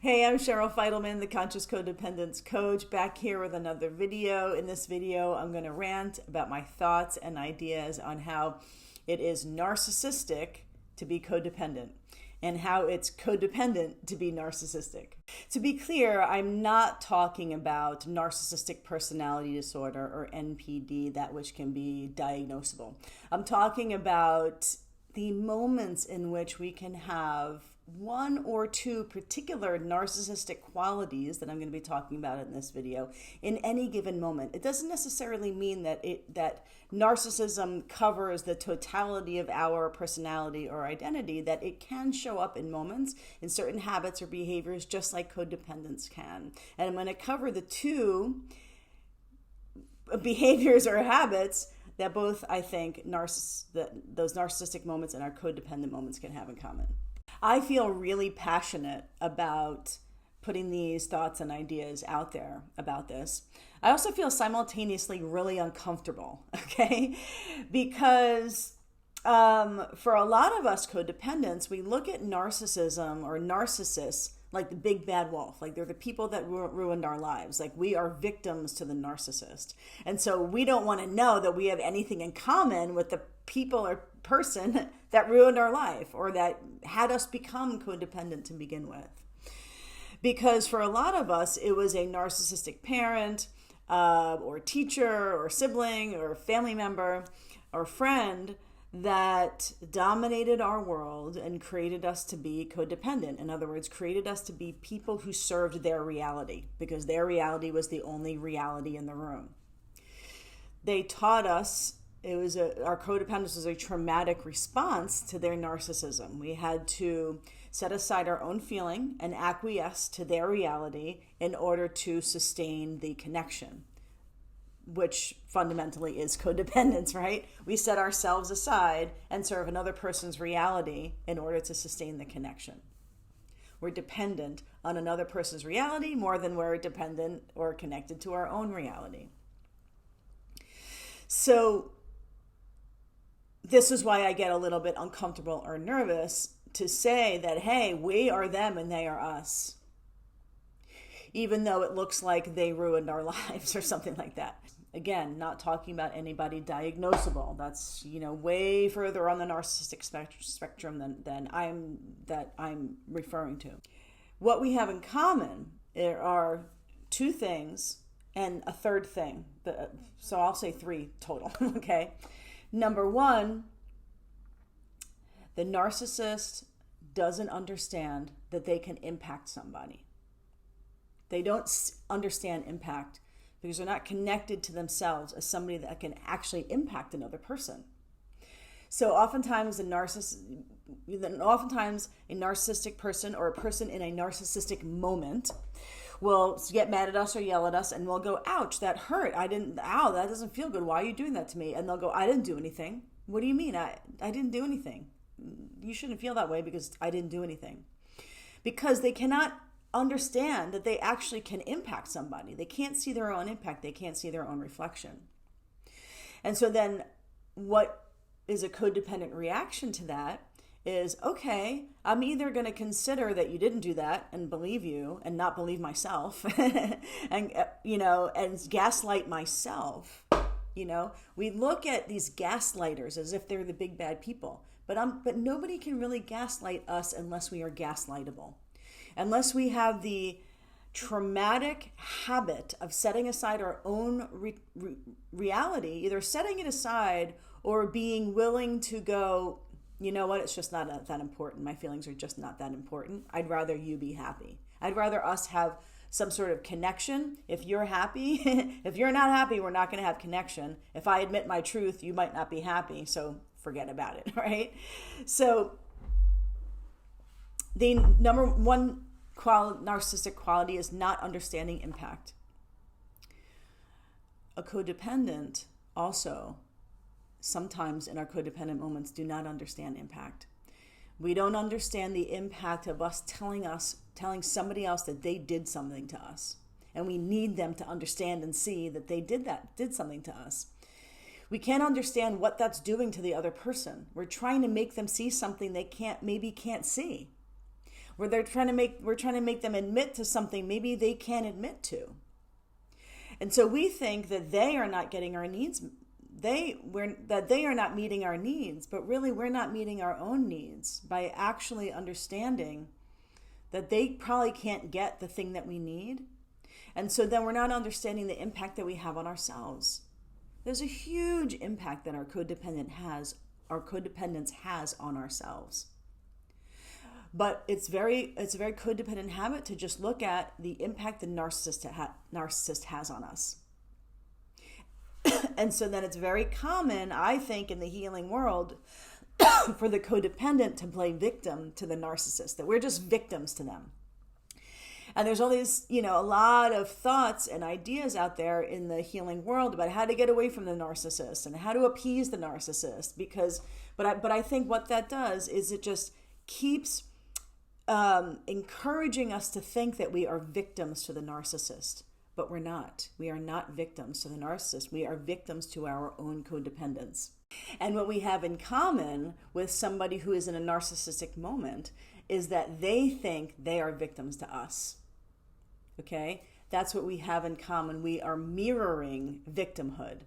Hey, I'm Cheryl Fidelman, the Conscious Codependence Coach, back here with another video. In this video, I'm going to rant about my thoughts and ideas on how it is narcissistic to be codependent and how it's codependent to be narcissistic. To be clear, I'm not talking about narcissistic personality disorder or NPD, that which can be diagnosable. I'm talking about the moments in which we can have one or two particular narcissistic qualities that I'm going to be talking about in this video in any given moment. It doesn't necessarily mean that narcissism covers the totality of our personality or identity, that it can show up in moments, in certain habits or behaviors, just like codependence can. And I'm going to cover the two behaviors or habits that both, I think, those narcissistic moments and our codependent moments can have in common. I feel really passionate about putting these thoughts and ideas out there about this. I also feel simultaneously really uncomfortable, okay? Because for a lot of us codependents, we look at narcissism or narcissists like the big bad wolf, like they're the people that ruined our lives. Like we are victims to the narcissist. And so we don't want to know that we have anything in common with the people or person that ruined our life or that had us become codependent to begin with. Because for a lot of us, it was a narcissistic parent or teacher or sibling or family member or friend that dominated our world and created us to be codependent. In other words, created us to be people who served their reality because their reality was the only reality in the room. They taught us our codependence was a traumatic response to their narcissism. We had to set aside our own feeling and acquiesce to their reality in order to sustain the connection, which fundamentally is codependence, right? We set ourselves aside and serve another person's reality in order to sustain the connection. We're dependent on another person's reality more than we're dependent or connected to our own reality. So this is why I get a little bit uncomfortable or nervous to say that, hey, we are them and they are us, even though it looks like they ruined our lives or something like that. Again, not talking about anybody diagnosable. That's, way further on the narcissistic spectrum than I'm referring to. What we have in common, there are two things and a third thing. So I'll say three total, okay? Number one, the narcissist doesn't understand that they can impact somebody. They don't understand impact because they're not connected to themselves as somebody that can actually impact another person. So oftentimes a narcissistic person or a person in a narcissistic moment will get mad at us or yell at us, and we'll go, ouch, that hurt. That doesn't feel good. Why are you doing that to me? And they'll go, I didn't do anything. What do you mean? I didn't do anything. You shouldn't feel that way because I didn't do anything. Because they cannot understand that they actually can impact somebody. They can't see their own impact. They can't see their own reflection. And so then what is a codependent reaction to that is, okay, I'm either going to consider that you didn't do that and believe you and not believe myself and gaslight myself. We look at these gaslighters as if they're the big bad people, but nobody can really gaslight us unless we are gaslightable. Unless we have the traumatic habit of setting aside our own reality, either setting it aside or being willing to go, you know what, it's just not that important. My feelings are just not that important. I'd rather you be happy. I'd rather us have some sort of connection. If you're happy, if you're not happy, we're not going to have connection. If I admit my truth, you might not be happy, so forget about it, right? So the number one narcissistic quality is not understanding impact. A codependent also sometimes in our codependent moments do not understand impact. We don't understand the impact of us telling somebody else that they did something to us. And we need them to understand and see that they did something to us. We can't understand what that's doing to the other person. We're trying to make them see something they can't see. where we're trying to make them admit to something maybe they can't admit to. And so we think that they are not getting our needs, that they are not meeting our needs, but really we're not meeting our own needs by actually understanding that they probably can't get the thing that we need. And so then we're not understanding the impact that we have on ourselves. There's a huge impact that our codependence has on ourselves. But it's a very codependent habit to just look at the impact the narcissist has on us. And so then it's very common, I think, in the healing world for the codependent to play victim to the narcissist, that we're just victims to them. And there's all these, a lot of thoughts and ideas out there in the healing world about how to get away from the narcissist and how to appease the narcissist. But I think what that does is it just keeps encouraging us to think that we are victims to the narcissist. But we're not. We are not victims to the narcissist. We are victims to our own codependence. And what we have in common with somebody who is in a narcissistic moment is that they think they are victims to us. Okay? That's what we have in common. We are mirroring victimhood.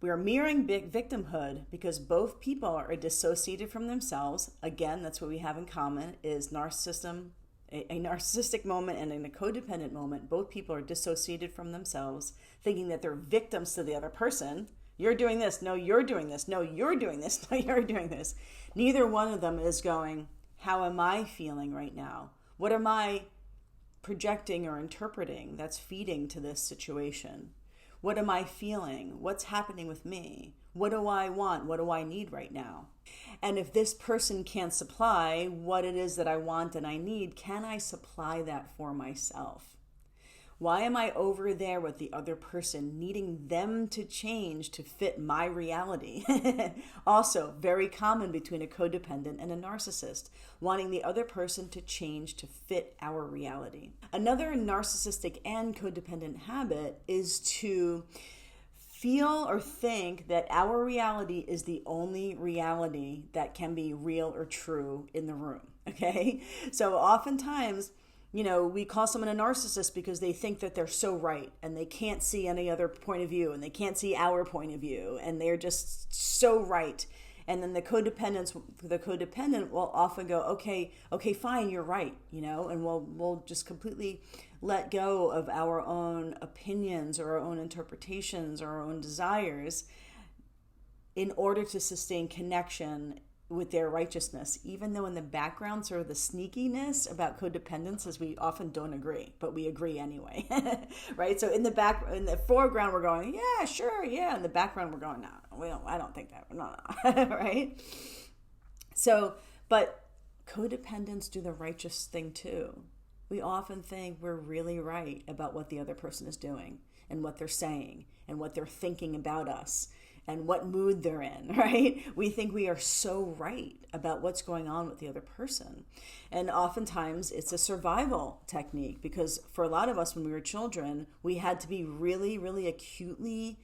We are mirroring victimhood because both people are dissociated from themselves. Again, that's what we have in common is a narcissistic moment and in a codependent moment. Both people are dissociated from themselves, thinking that they're victims to the other person. You're doing this. No, you're doing this. No, you're doing this. No, you're doing this. Neither one of them is going, how am I feeling right now? What am I projecting or interpreting that's feeding to this situation? What am I feeling? What's happening with me? What do I want? What do I need right now? And if this person can't supply what it is that I want and I need, can I supply that for myself? Why am I over there with the other person, needing them to change to fit my reality? Also, very common between a codependent and a narcissist, wanting the other person to change to fit our reality. Another narcissistic and codependent habit is to feel or think that our reality is the only reality that can be real or true in the room, okay? So oftentimes, we call someone a narcissist because they think that they're so right and they can't see any other point of view and they can't see our point of view and they're just so right. And then the codependent will often go, okay, fine, you're right, and we'll just completely let go of our own opinions or our own interpretations or our own desires in order to sustain connection with their righteousness, even though in the background, sort of the sneakiness about codependence is we often don't agree, but we agree anyway, right? So in the foreground, we're going, yeah, sure, yeah. In the background, we're going, no, I don't think that, no, right? So, but codependents do the righteous thing too. We often think we're really right about what the other person is doing and what they're saying and what they're thinking about us and what mood they're in, right? We think we are so right about what's going on with the other person. And oftentimes it's a survival technique because for a lot of us when we were children, we had to be really, really acutely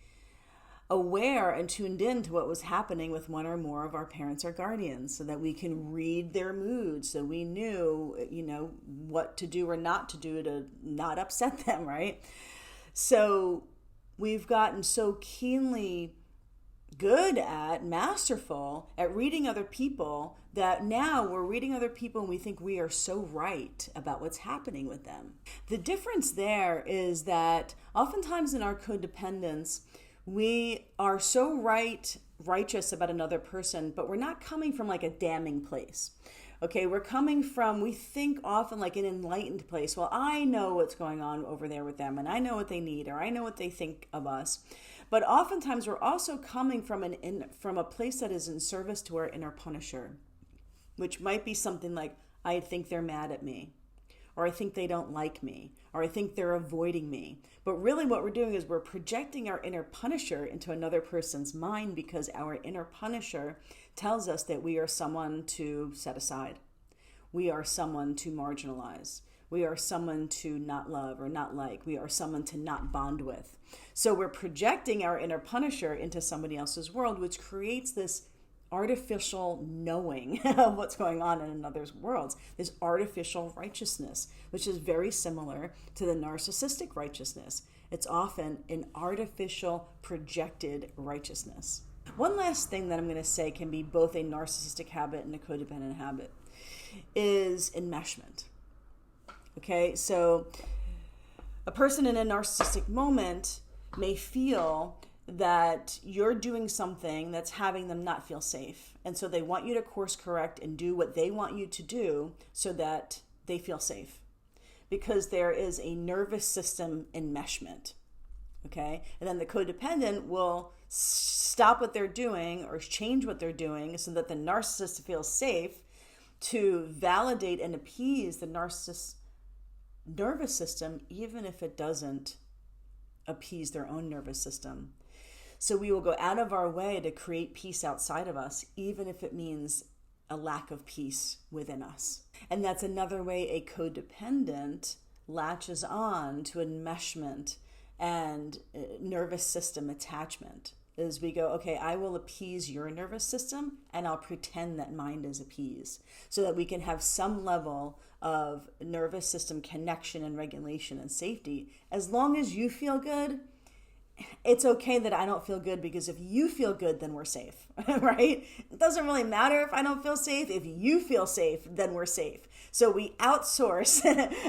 aware and tuned in to what was happening with one or more of our parents or guardians so that we can read their moods so we knew, what to do or not to do to not upset them, right? So we've gotten so keenly good at, masterful at reading other people that now we're reading other people and we think we are so right about what's happening with them. The difference there is that oftentimes in our codependence, we are so righteous about another person, but we're not coming from like a damning place. Okay, we're coming from, we think often like an enlightened place. Well, I know what's going on over there with them and I know what they need or I know what they think of us. But oftentimes we're also coming from a place that is in service to our inner punisher, which might be something like, I think they're mad at me, or I think they don't like me, or I think they're avoiding me. But really what we're doing is we're projecting our inner punisher into another person's mind because our inner punisher tells us that we are someone to set aside. We are someone to marginalize. We are someone to not love or not like. We are someone to not bond with. So we're projecting our inner punisher into somebody else's world, which creates this artificial knowing of what's going on in another's worlds, this artificial righteousness, which is very similar to the narcissistic righteousness. It's often an artificial projected righteousness. One last thing that I'm going to say can be both a narcissistic habit and a codependent habit is enmeshment. Okay, so a person in a narcissistic moment may feel that you're doing something that's having them not feel safe. And so they want you to course correct and do what they want you to do so that they feel safe. Because there is a nervous system enmeshment. Okay? And then the codependent will stop what they're doing or change what they're doing so that the narcissist feels safe to validate and appease the narcissist's nervous system, even if it doesn't appease their own nervous system. So we will go out of our way to create peace outside of us, even if it means a lack of peace within us. And that's another way a codependent latches on to enmeshment and nervous system attachment. Is we go, okay, I will appease your nervous system and I'll pretend that mine is appeased so that we can have some level of nervous system connection and regulation and safety. As long as you feel good, it's okay that I don't feel good, because if you feel good, then we're safe, right? It doesn't really matter if I don't feel safe. If you feel safe, then we're safe. So we outsource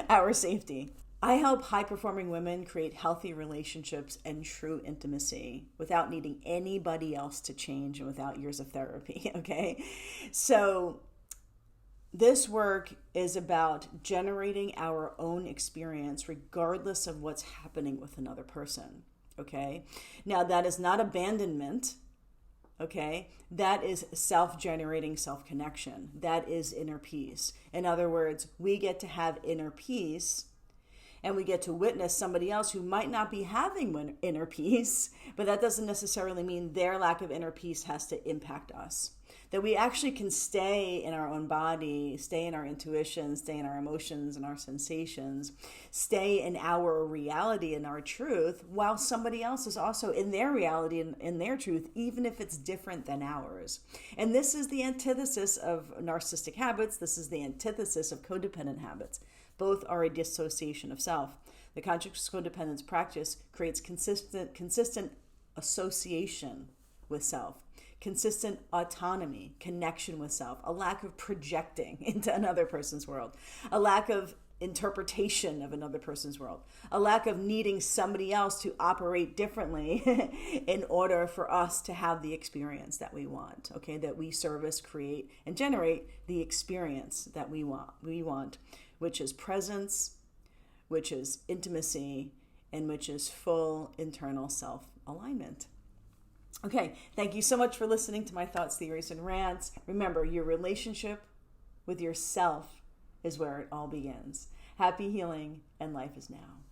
our safety. I help high-performing women create healthy relationships and true intimacy without needing anybody else to change and without years of therapy, okay? So this work is about generating our own experience regardless of what's happening with another person, okay? Now, that is not abandonment, okay? That is self-generating self-connection. That is inner peace. In other words, we get to have inner peace and we get to witness somebody else who might not be having inner peace, but that doesn't necessarily mean their lack of inner peace has to impact us. That we actually can stay in our own body, stay in our intuition, stay in our emotions and our sensations, stay in our reality and our truth, while somebody else is also in their reality and in their truth, even if it's different than ours. And this is the antithesis of narcissistic habits. This is the antithesis of codependent habits. Both are a dissociation of self. The conscious codependence practice creates consistent association with self, consistent autonomy, connection with self, a lack of projecting into another person's world, a lack of interpretation of another person's world, a lack of needing somebody else to operate differently in order for us to have the experience that we want, okay? That we service, create, and generate the experience that we want, which is presence, which is intimacy, and which is full internal self-alignment. Okay, thank you so much for listening to my thoughts, theories, and rants. Remember, your relationship with yourself is where it all begins. Happy healing, and life is now.